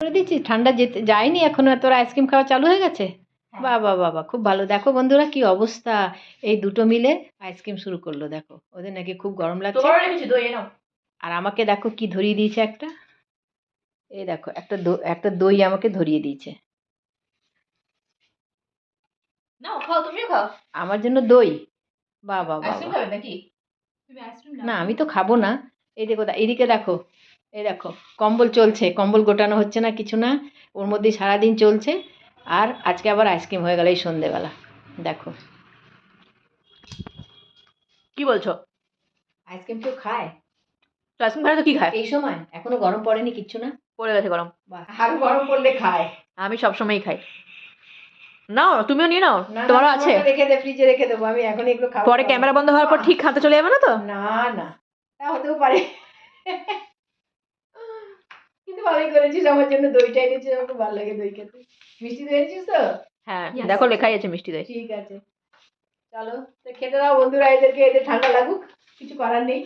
করে দিচ্ছি, ঠান্ডা যেতে যায়নি এখনো, তোর আইসক্রিম খাওয়া চালু হয়ে গেছে। বাবা বাবা, খুব ভালো। দেখো বন্ধুরা কি অবস্থা, এই দুটো মিলে আইসক্রিম শুরু করলো। দেখো ওদের নাকি খুব গরম লাগছে, আর আমাকে দেখো কি ধরিয়ে দিয়েছে একটা, এই দেখো একটা দই আমাকে ধরিয়ে দিয়েছে। নাও খাও, তুমিও খাও। আমার জন্য দই, বাবা আইসক্রিম বাবা। খাবে নাকি? তুমি আইসক্রিম না আমি তো খাবো না। এই দেখো এদিকে দেখো, এই দেখো কম্বল চলছে, কম্বল গোটানো হচ্ছে না কিছু না, ওর মধ্যেই সারাদিন চলছে। আর আজকে আবার আইসক্রিম হয়ে গেল এই সন্ধেবেলা। দেখো কি বলছো? আইসক্রিম কেউ খায়? তো আইসক্রিম খায় তো কি খায়? এই সময় এখনো গরম পড়েনি কিচ্ছু না। পড়ে গেছে গরম। আর গরম পড়লে খায়। আমি সবসময়ই খাই। নাও তুমিও নিয়ে নাও, না তোমারও না, আছে। আমারটা রেখে দে, ফ্রিজে রেখে দেবো, আমি এখন এগুলো খাবো। পরে ক্যামেরা বন্ধ হওয়ার পর ঠিক হাতে চলে যাবে না তো? না না, তা হতেও পারে। কিন্তু ভালোই করেছিস, আমার জন্য দইটা এনেছিস, আমার খুব ভালো লাগে দই খেতে। মিষ্টি দই এনেছিস তো? হ্যাঁ দেখো লেখাই আছে মিষ্টি দই। ঠিক আছে, চলো তো খেতে দাও বন্ধুরা এদেরকে, এদের ঠান্ডা লাগুক, কিছু করার নেই।